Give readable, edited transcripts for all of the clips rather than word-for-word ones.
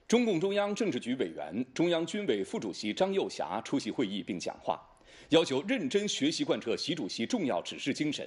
中共中央政治局委员、中央军委副主席张又侠出席会议并讲话，要求认真学习贯彻习主席重要指示精神。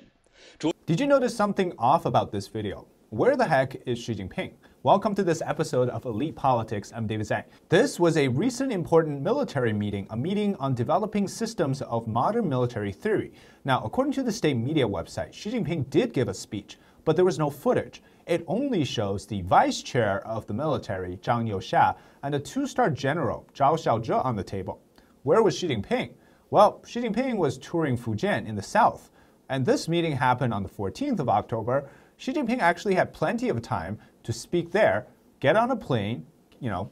Did you notice something off about this video? Where the heck is Xi Jinping? Welcome to this episode of Elite Politics. I'm David Zhang. This was a recent important military meeting, a meeting on developing systems of modern military theory. Now, according to the state media website, Xi Jinping did give a speech, but there was no footage. It only shows the vice chair of the military, Zhang Youxia, and a two-star general, Zhao Xiaozhe, on the table. Where was Xi Jinping? Well, Xi Jinping was touring Fujian in the south, and this meeting happened on the 14th of October. Xi Jinping actually had plenty of time to speak there, get on a plane,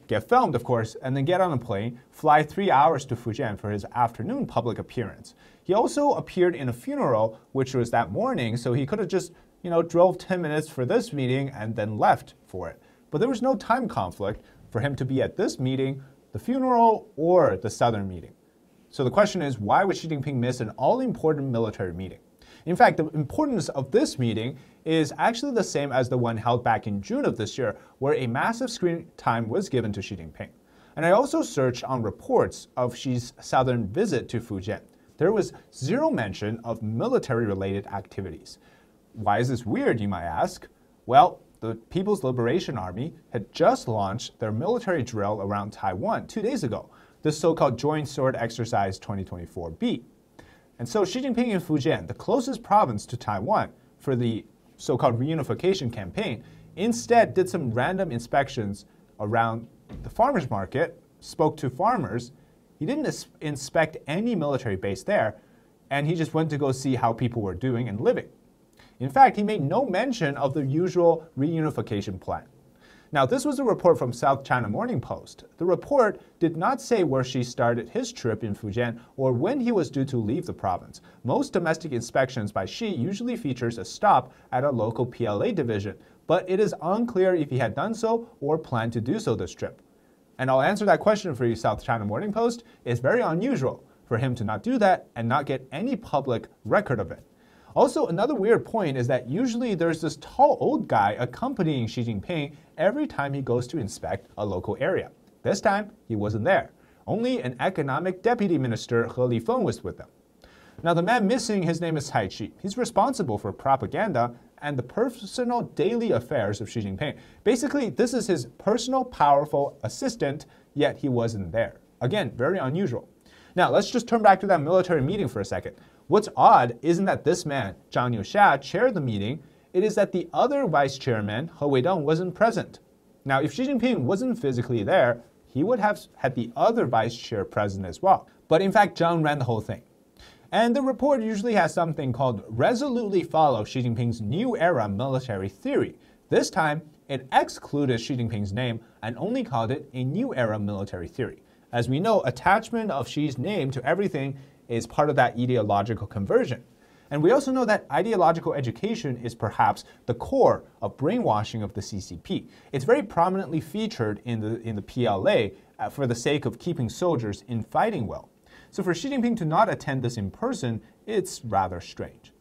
get filmed, of course, and then get on a plane, fly 3 hours to Fujian for his afternoon public appearance. He also appeared in a funeral, which was that morning, so he could have just, drove 10 minutes for this meeting and then left for it. But there was no time conflict for him to be at this meeting, the funeral, or the southern meeting. So the question is, why would Xi Jinping miss an all-important military meeting? In fact, the importance of this meeting is actually the same as the one held back in June of this year, where a massive screen time was given to Xi Jinping. And I also searched on reports of Xi's southern visit to Fujian. There was zero mention of military-related activities. Why is this weird, you might ask? Well, the People's Liberation Army had just launched their military drill around Taiwan 2 days ago, the so-called Joint Sword Exercise 2024B. And so Xi Jinping in Fujian, the closest province to Taiwan for the so-called reunification campaign, instead did some random inspections around the farmers market, spoke to farmers. He didn't inspect any military base there, and he just went to go see how people were doing and living. In fact, he made no mention of the usual reunification plan. Now, this was a report from South China Morning Post. The report did not say where Xi started his trip in Fujian or when he was due to leave the province. Most domestic inspections by Xi usually features a stop at a local PLA division, but it is unclear if he had done so or planned to do so this trip. And I'll answer that question for you, South China Morning Post. It's very unusual for him to not do that and not get any public record of it. Also, another weird point is that usually there's this tall old guy accompanying Xi Jinping every time he goes to inspect a local area. This time, he wasn't there. Only an economic deputy minister, He Lifeng, was with them. Now, the man missing, his name is Cai Chi. He's responsible for propaganda and the personal daily affairs of Xi Jinping. Basically, this is his personal, powerful assistant, yet he wasn't there. Again, very unusual. Now, let's just turn back to that military meeting for a second. What's odd isn't that this man, Zhang Youxia, chaired the meeting. It is that the other vice chairman, He Weidong, wasn't present. Now, if Xi Jinping wasn't physically there, he would have had the other vice chair present as well. But in fact, Zhang ran the whole thing. And the report usually has something called resolutely follow Xi Jinping's new era military theory. This time, it excluded Xi Jinping's name and only called it a new era military theory. As we know, attachment of Xi's name to everything is part of that ideological conversion. And we also know that ideological education is perhaps the core of brainwashing of the CCP. It's very prominently featured in the PLA for the sake of keeping soldiers in fighting well. So for Xi Jinping to not attend this in person, it's rather strange.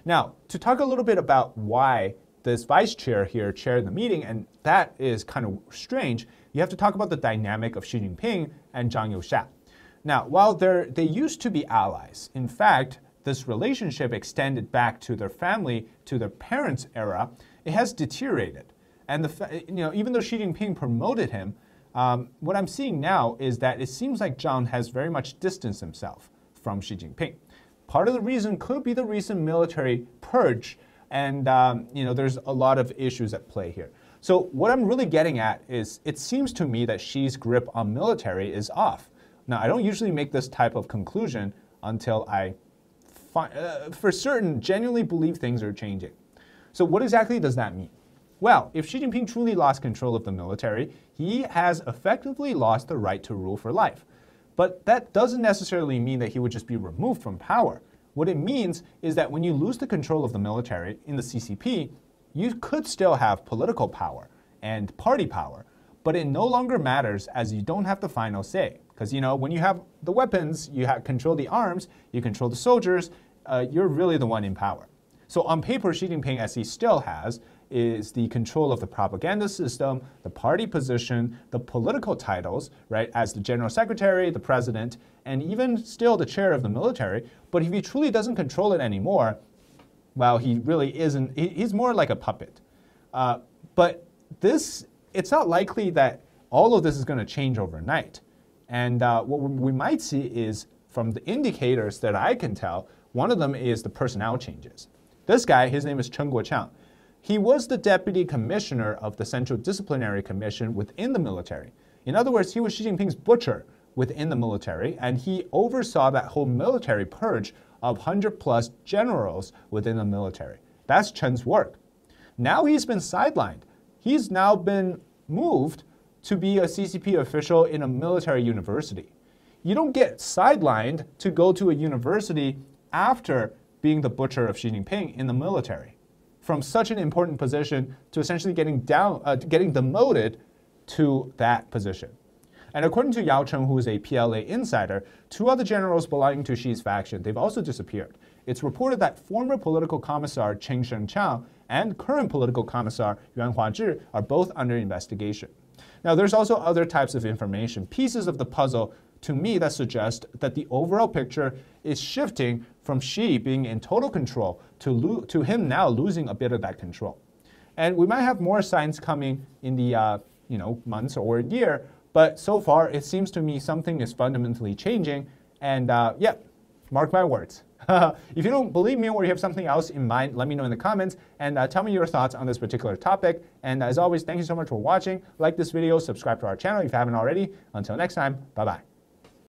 Now, to talk a little bit about why this vice chair here chaired the meeting, and that is kind of strange, you have to talk about the dynamic of Xi Jinping and Zhang Youxia. Now, while they used to be allies, in fact, this relationship extended back to their family, to their parents' era, it has deteriorated. And even though Xi Jinping promoted him, what I'm seeing now is that it seems like Zhang has very much distanced himself from Xi Jinping. Part of the reason could be the recent military purge, and there's a lot of issues at play here. So what I'm really getting at is it seems to me that Xi's grip on military is off. Now, I don't usually make this type of conclusion until I, for certain, genuinely believe things are changing. So what exactly does that mean? Well, if Xi Jinping truly lost control of the military, he has effectively lost the right to rule for life. But that doesn't necessarily mean that he would just be removed from power. What it means is that when you lose the control of the military in the CCP, you could still have political power and party power, but it no longer matters as you don't have the final say. Because, when you have the weapons, you control the arms, you control the soldiers, you're really the one in power. So on paper, Xi Jinping, as he still has, is the control of the propaganda system, the party position, the political titles, right, as the general secretary, the president, and even still the chair of the military. But if he truly doesn't control it anymore, well, he really isn't. He's more like a puppet. But it's not likely that all of this is going to change overnight. And what we might see is, from the indicators that I can tell, one of them is the personnel changes. This guy, his name is Chen Guoqiang. He was the deputy commissioner of the Central Disciplinary Commission within the military. In other words, he was Xi Jinping's butcher within the military, and he oversaw that whole military purge of 100+ generals within the military. That's Chen's work. Now he's been sidelined. He's now been moved to be a CCP official in a military university. You don't get sidelined to go to a university after being the butcher of Xi Jinping in the military, from such an important position to essentially getting demoted to that position. And according to Yao Cheng, who is a PLA insider, 2 other generals belonging to Xi's faction, they've also disappeared. It's reported that former political commissar Cheng Shengqiao and current political commissar Yuan Huazhi are both under investigation. Now, there's also other types of information, pieces of the puzzle, to me, that suggest that the overall picture is shifting from Xi being in total control to him now losing a bit of that control. And we might have more signs coming in the months or a year, but so far it seems to me something is fundamentally changing. And yeah, mark my words. If you don't believe me or you have something else in mind, let me know in the comments and tell me your thoughts on this particular topic. And as always, thank you so much for watching. Like this video, subscribe to our channel if you haven't already. Until next time, bye-bye.